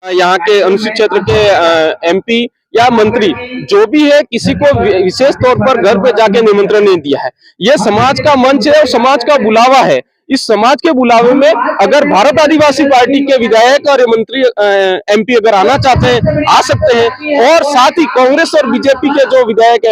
यहाँ के अनुसूचित क्षेत्र के एमपी या मंत्री जो भी है, किसी को विशेष तौर पर घर पे जाके निमंत्रण नहीं दिया है। ये समाज का मंच है और समाज का बुलावा है। इस समाज के बुलावे में अगर भारत आदिवासी पार्टी के विधायक और मंत्री एमपी अगर आना चाहते हैं, आ सकते हैं। और साथ ही कांग्रेस और बीजेपी के जो विधायक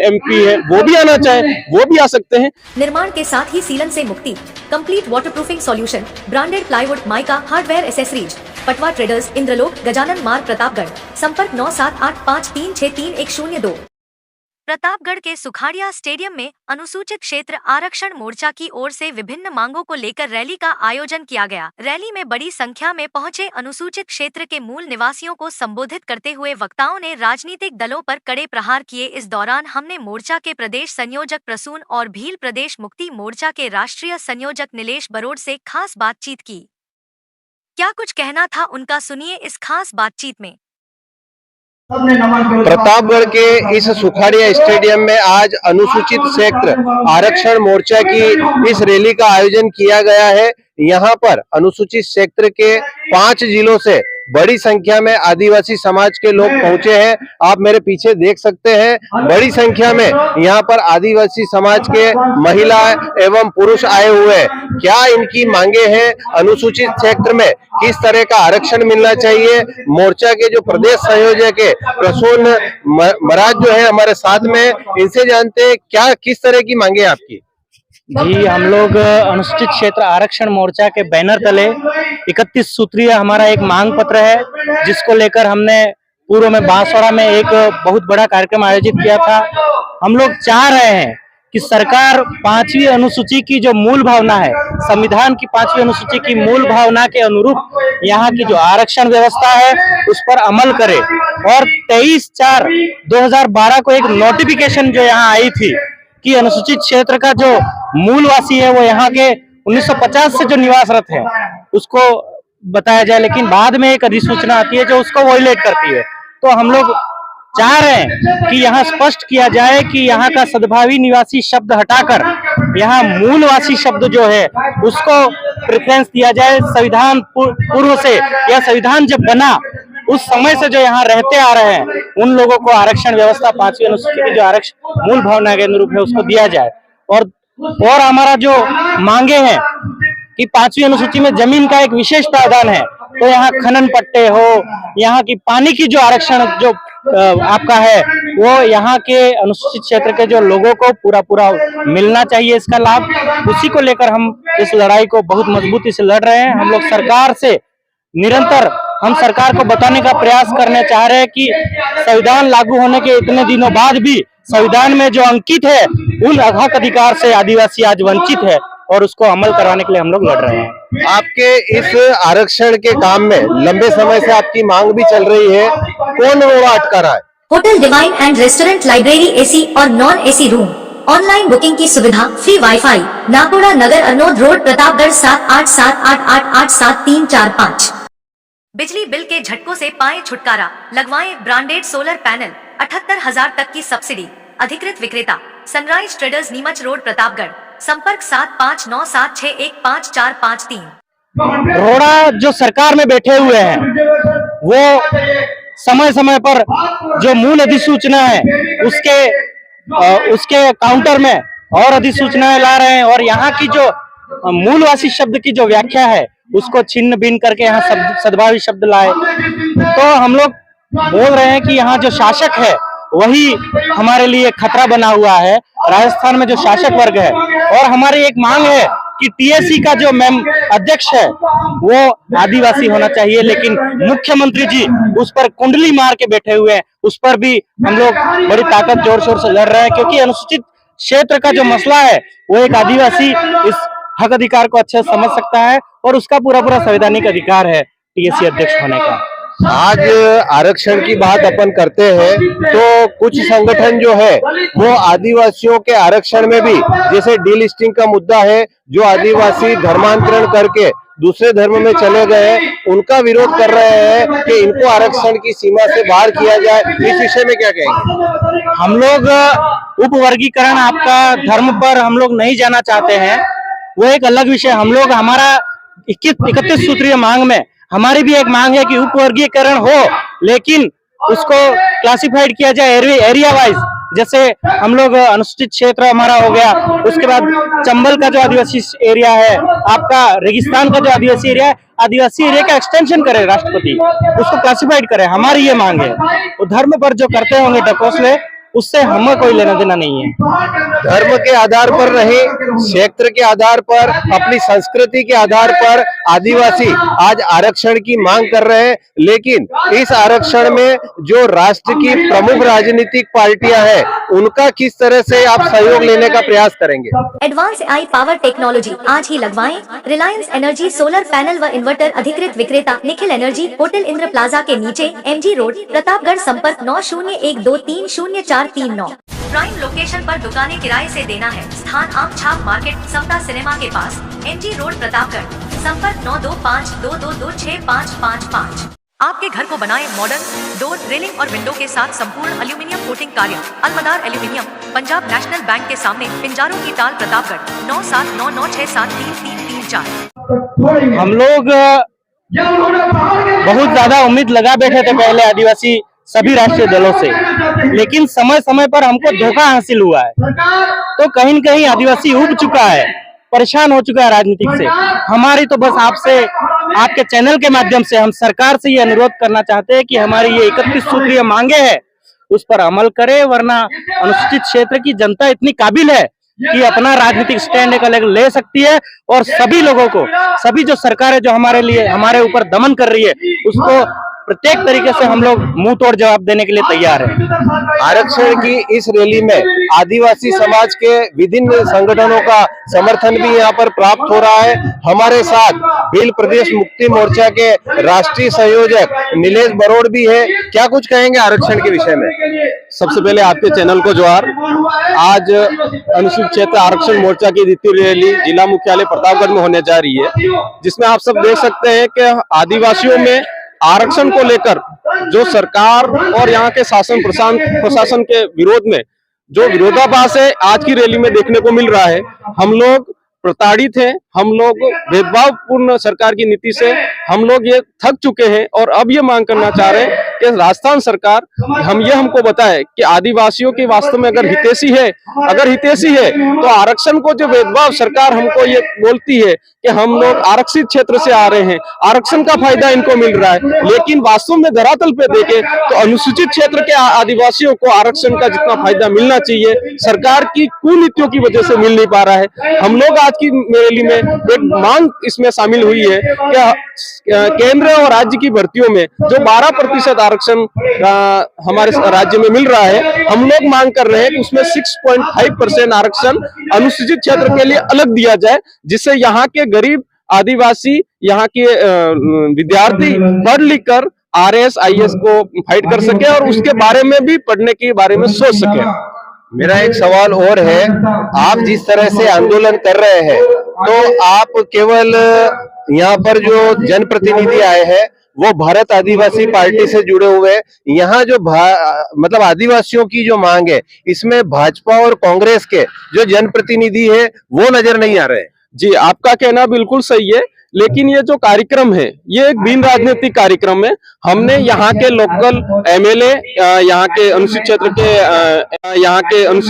एमपी है वो भी आना चाहे, वो भी आ सकते हैं। निर्माण के साथ ही सीलन से मुक्ति, complete waterproofing solution, branded plywood, mica, hardware accessories, Patwa traders, Indralok, Gajanan Marg, Pratapgarh. संपर्क 9785363102। प्रतापगढ़ के सुखाड़िया स्टेडियम में अनुसूचित क्षेत्र आरक्षण मोर्चा की ओर से विभिन्न मांगों को लेकर रैली का आयोजन किया गया। रैली में बड़ी संख्या में पहुंचे अनुसूचित क्षेत्र के मूल निवासियों को संबोधित करते हुए वक्ताओं ने राजनीतिक दलों पर कड़े प्रहार किए। इस दौरान हमने मोर्चा के प्रदेश संयोजक प्रसून और भील प्रदेश मुक्ति मोर्चा के राष्ट्रीय संयोजक नीलेश बरोड़ से खास बातचीत की। क्या कुछ कहना था उनका, सुनिए इस खास बातचीत में। प्रतापगढ़ के इस सुखाड़िया स्टेडियम में आज अनुसूचित क्षेत्र आरक्षण मोर्चा की इस रैली का आयोजन किया गया है। यहाँ पर अनुसूचित क्षेत्र के 5 जिलों से बड़ी संख्या में आदिवासी समाज के लोग पहुंचे हैं। आप मेरे पीछे देख सकते हैं, बड़ी संख्या में यहाँ पर आदिवासी समाज के महिला एवं पुरुष आए हुए हैं। क्या इनकी मांगे हैं, अनुसूचित क्षेत्र में किस तरह का आरक्षण मिलना चाहिए। मोर्चा के जो प्रदेश संयोजक है प्रसून महाराज जो है हमारे साथ में, इनसे जानते हैं क्या किस तरह की मांगे आपकी। जी, हम लोग अनुसूचित क्षेत्र आरक्षण मोर्चा के बैनर तले 31 सूत्रीय हमारा एक मांग पत्र है, जिसको लेकर हमने पूर्व में बांसवाड़ा में एक बहुत बड़ा कार्यक्रम आयोजित किया था। हम लोग चाह रहे हैं कि सरकार 5वीं अनुसूची की जो मूल भावना है, संविधान की 5वीं अनुसूची की मूल भावना के अनुरूप यहाँ की जो आरक्षण व्यवस्था है उस पर अमल करे। और 23/4/2012 को एक नोटिफिकेशन जो यहाँ आई थी कि अनुसूचित क्षेत्र का जो मूलवासी है वो यहाँ के 1950 से जो निवासरत है उसको बताया जाए, लेकिन बाद में एक अधिसूचना आती है जो उसको वॉयलेट करती है। तो हम लोग चाह रहे हैं कि यहाँ स्पष्ट किया जाए कि यहाँ का सद्भावी निवासी शब्द हटाकर यहाँ मूलवासी शब्द जो है उसको प्रेफरेंस दिया जाए। संविधान पूर्व से या संविधान जब बना उस समय से जो यहाँ रहते आ रहे हैं उन लोगों को आरक्षण व्यवस्था 5वीं अनुसूची की जो आरक्षण मूल भावना के अनुरूप है उसको दिया जाए। और हमारा जो मांगे हैं कि 5वीं अनुसूची में जमीन का एक विशेष प्रावधान है, तो यहाँ खनन पट्टे हो, यहाँ की पानी की जो आरक्षण जो आपका है वो यहाँ के अनुसूचित क्षेत्र के जो लोगों को पूरा मिलना चाहिए इसका लाभ। उसी को लेकर हम इस लड़ाई को बहुत मजबूती से लड़ रहे हैं। हम लोग सरकार से निरंतर हम सरकार को बताने का प्रयास करने चाह रहे हैं कि संविधान लागू होने के इतने दिनों बाद भी संविधान में जो अंकित है उन हक अधिकार से आदिवासी आज वंचित है और उसको अमल कराने के लिए हम लोग लड़ रहे हैं। आपके इस आरक्षण के काम में लंबे समय से आपकी मांग भी चल रही है, कौन रोड़ा अटका रहा है। Hotel divine and restaurant, library, AC और non AC room, online booking की सुविधा, free WiFi, Nakoda Nagar, Arnod road, Pratapgarh 7878887345। बिजली बिल के झटकों से पाएं छुटकारा, लगवाएं ब्रांडेड सोलर पैनल, 78,000 तक की सब्सिडी। अधिकृत विक्रेता sunrise traders, Neemuch road, Pratapgarh. संपर्क 7597615453। रोड़ा जो सरकार में बैठे हुए हैं वो समय समय पर जो मूल अधिसूचना है उसके काउंटर में और अधिसूचनाएं ला रहे हैं, और यहाँ की जो मूलवासी शब्द की जो व्याख्या है उसको छिन्न भिन्न करके यहाँ सद्भावी शब्द लाए। तो हम लोग बोल रहे हैं कि यहाँ जो शासक है वही हमारे लिए खतरा बना हुआ है, राजस्थान में जो शासक वर्ग है। और हमारी एक मांग है कि टीएससी का जो अध्यक्ष है वो आदिवासी होना चाहिए, लेकिन मुख्यमंत्री जी उस पर कुंडली मार के बैठे हुए हैं। उस पर भी हम लोग बड़ी ताकत जोर शोर से लड़ रहे हैं, क्योंकि अनुसूचित क्षेत्र का जो मसला है वो एक आदिवासी इस हक अधिकार को अच्छे से समझ सकता है और उसका पूरा संवैधानिक अधिकार है टीएससी अध्यक्ष होने का। आज आरक्षण की बात अपन करते हैं तो कुछ संगठन जो है वो आदिवासियों के आरक्षण में भी, जैसे डीलिस्टिंग का मुद्दा है, जो आदिवासी धर्मांतरण करके दूसरे धर्म में चले गए उनका विरोध कर रहे हैं कि इनको आरक्षण की सीमा से बाहर किया जाए। इस विषय में क्या कहेंगे। हम लोग उपवर्गीकरण आपका धर्म पर हम लोग नहीं जाना चाहते हैं, वो एक अलग विषय। हम लोग हमारा 31 सूत्रीय मांग में हमारी भी एक मांग है कि उपवर्गीकरण हो, लेकिन उसको क्लासिफाइड किया जाए एरिया वाइज। जैसे हम लोग अनुसूचित क्षेत्र हमारा हो गया, उसके बाद चंबल का जो आदिवासी एरिया है, आपका रेगिस्तान का जो आदिवासी एरिया है, आदिवासी एरिया का एक्सटेंशन करे राष्ट्रपति, उसको क्लासिफाइड करे। हमारी ये मांग है। वो धर्म पर जो करते होंगे ढकोसले, उससे हमें कोई लेना देना नहीं है। धर्म के आधार पर नहीं, क्षेत्र के आधार पर, अपनी संस्कृति के आधार पर आदिवासी आज आरक्षण की मांग कर रहे हैं। लेकिन इस आरक्षण में जो राष्ट्र की प्रमुख राजनीतिक पार्टियां हैं, उनका किस तरह से आप सहयोग लेने का प्रयास करेंगे? एडवांस AI पावर टेक्नोलॉजी आज ही लगवाएं। रिलायंस एनर्जी सोलर पैनल व इन्वर्टर अधिकृत विक्रेता Nikhil energy, hotel Indra plaza के नीचे, MG रोड, प्रतापगढ़। संपर्क 9012304339। प्राइम लोकेशन पर दुकानें किराए से देना है। स्थान आम छाप मार्केट, समता सिनेमा के पास, MG रोड, प्रतापगढ़। संपर्क 9252226555। आपके घर को बनाए मॉडर्न डोर, रेलिंग और विंडो के साथ संपूर्ण एल्यूमिनियम कोटिंग कार्य। अलमदार एल्यूमिनियम, पंजाब नेशनल बैंक के सामने, पिंजारों की टाल, प्रतापगढ़। 9799673334। हम लोग बहुत ज्यादा उम्मीद लगा बैठे थे पहले आदिवासी सभी राष्ट्रीय दलों से, लेकिन समय समय पर हमको धोखा हासिल हुआ है। तो कहीं न कहीं आदिवासी उब चुका है, परेशान हो चुका है राजनीतिक से। हमारी तो बस आपसे, आपके चैनल के माध्यम से हम सरकार से ये अनुरोध करना चाहते हैं कि हमारी ये 31 सूत्रीय मांगे हैं, उस पर अमल करे, वरना अनुसूचित क्षेत्र की जनता इतनी काबिल है कि अपना राजनीतिक स्टैंड एक अलग ले सकती है, और सभी लोगों को, सभी जो सरकारें जो हमारे लिए, हमारे ऊपर दमन कर रही है, उसको प्रत्येक तरीके से हम लोग मुंह तोड़ जवाब देने के लिए तैयार हैं। आरक्षण की इस रैली में आदिवासी समाज के विभिन्न संगठनों का समर्थन भी यहाँ पर प्राप्त हो रहा है। हमारे साथ भील प्रदेश मुक्ति मोर्चा के राष्ट्रीय संयोजक नीलेश बरोड़ भी है। क्या कुछ कहेंगे आरक्षण के विषय में? सबसे पहले आपके चैनल को जोहार। आज अनुसूचित क्षेत्र आरक्षण मोर्चा की द्वितीय रैली जिला मुख्यालय प्रतापगढ़ में होने जा रही है, जिसमें आप सब देख सकते हैं कि आदिवासियों में आरक्षण को लेकर जो सरकार और यहाँ के शासन प्रशासन के विरोध में जो विरोधाभास है आज की रैली में देखने को मिल रहा है। हम लोग प्रताड़ित हैं, हम लोग भेदभावपूर्ण सरकार की नीति से हम लोग ये थक चुके हैं, और अब ये मांग करना चाह रहे हैं कि राजस्थान सरकार हमको बताए कि आदिवासियों की वास्तव में अगर हितैषी है तो आरक्षण को जो भेदभाव सरकार हमको ये बोलती है कि हम लोग आरक्षित क्षेत्र से आ रहे हैं, आरक्षण का फायदा इनको मिल रहा है, लेकिन वास्तव में धरातल पे देखें तो अनुसूचित क्षेत्र के आदिवासियों को आरक्षण का जितना फायदा मिलना चाहिए सरकार की कुनीतियों की वजह से मिल नहीं पा रहा है। हम लोग आज की रैली में एक मांग इसमें शामिल हुई है कि केंद्र और राज्य की भर्तियों में जो 12% आरक्षण हमारे राज्य में मिल रहा है, हम लोग मांग कर रहे हैं कि उसमें 6.5% आरक्षण अनुसूचित क्षेत्र के लिए अलग दिया जाए, जिससे यहाँ के गरीब आदिवासी, यहाँ के विद्यार्थी पढ़ लिख कर RS IAS को फाइट कर सके और उसके बारे में भी पढ़ने के बारे में सोच सके। मेरा एक सवाल और है, आप जिस तरह से आंदोलन कर रहे हैं, तो आप केवल यहाँ पर जो जनप्रतिनिधि आए हैं वो भारत आदिवासी पार्टी से जुड़े हुए हैं, यहाँ जो मतलब आदिवासियों की जो मांग है इसमें भाजपा और कांग्रेस के जो जनप्रतिनिधि है वो नजर नहीं आ रहे? जी, आपका कहना बिल्कुल सही है, लेकिन ये जो कार्यक्रम है ये एक बिन राजनीतिक कार्यक्रम है। हमने यहाँ के लोकल MLA, यहाँ के अनुसूचित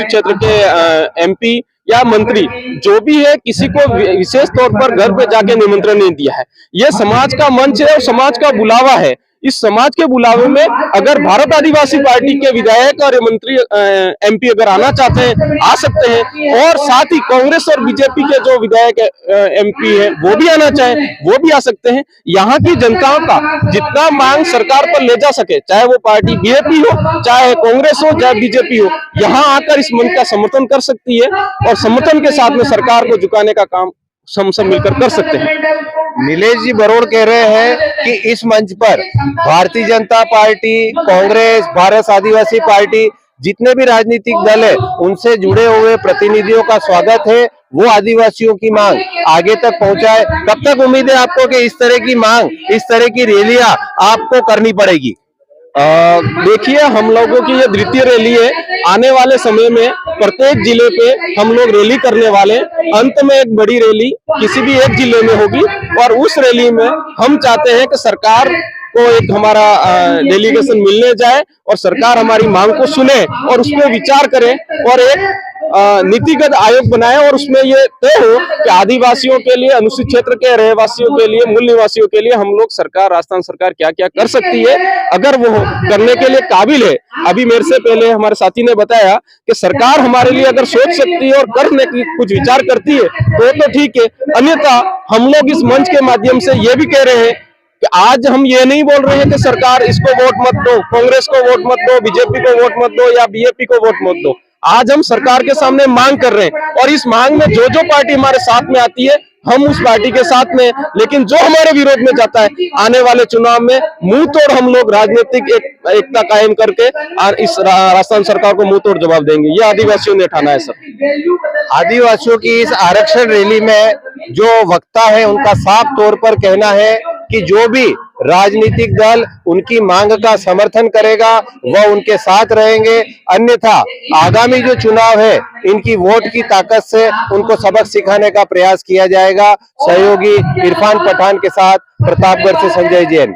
क्षेत्र के MP या मंत्री जो भी है, किसी को विशेष तौर पर घर पे जाके निमंत्रण नहीं दिया है। ये समाज का मंच है और समाज का बुलावा है। इस समाज के बुलावे में अगर भारत आदिवासी पार्टी के विधायक और मंत्री MP अगर आना चाहते हैं आ सकते हैं, और साथ ही कांग्रेस और बीजेपी के जो विधायक MP है वो भी आना चाहे वो भी आ सकते हैं। यहाँ की जनताओं का जितना मांग सरकार पर ले जा सके, चाहे वो पार्टी BJP हो, चाहे कांग्रेस हो, चाहे BJP हो, यहाँ आकर इस मंच का समर्थन कर सकती है और समर्थन के साथ में सरकार को झुकाने का काम हम सब मिलकर कर सकते हैं। नीलेश जी बरोड़ कह रहे हैं कि इस मंच पर भारतीय जनता पार्टी, कांग्रेस, भारत आदिवासी पार्टी, जितने भी राजनीतिक दल है उनसे जुड़े हुए प्रतिनिधियों का स्वागत है। वो आदिवासियों की मांग आगे तक पहुंचाए। कब तक उम्मीद है आपको कि इस तरह की मांग, इस तरह की रैलियां आपको करनी पड़ेगी? देखिए, हम लोगों की ये द्वितीय रैली है। आने वाले समय में प्रत्येक जिले पे हम लोग रैली करने वाले हैं। अंत में एक बड़ी रैली किसी भी एक जिले में होगी और उस रैली में हम चाहते हैं कि सरकार को एक हमारा डेलीगेशन मिलने जाए और सरकार हमारी मांग को सुने और उस पर विचार करे और एक नीतिगत आयोग बनाए और उसमें ये तय हो कि आदिवासियों के लिए, अनुसूचित क्षेत्र के रहवासियों के लिए, मूल निवासियों के लिए हम लोग सरकार, राजस्थान सरकार क्या क्या कर सकती है, अगर वो करने के लिए काबिल है। अभी मेरे से पहले हमारे साथी ने बताया कि सरकार हमारे लिए अगर सोच सकती है और करने की कुछ विचार करती है तो ठीक है, अन्यथा हम लोग इस मंच के माध्यम से ये भी कह रहे हैं कि आज हम ये नहीं बोल रहे हैं कि सरकार इसको वोट मत दो, कांग्रेस को वोट मत दो, बीजेपी को वोट मत दो या बीएपी को वोट मत दो। आज हम सरकार के सामने मांग कर रहे हैं और इस मांग में जो जो पार्टी हमारे साथ में आती है हम उस पार्टी के साथ में, लेकिन जो हमारे विरोध में जाता है आने वाले चुनाव में मुंह तोड़ हम लोग राजनीतिक एकता कायम करके इस राजस्थान सरकार को मुंह तोड़ जवाब देंगे। ये आदिवासियों ने ठाना है सर। आदिवासियों की इस आरक्षण रैली में जो वक्ता है उनका साफ तौर पर कहना है कि जो भी राजनीतिक दल उनकी मांग का समर्थन करेगा वह उनके साथ रहेंगे, अन्यथा आगामी जो चुनाव है इनकी वोट की ताकत से उनको सबक सिखाने का प्रयास किया जाएगा। सहयोगी इरफान पठान के साथ प्रतापगढ़ से संजय जैन।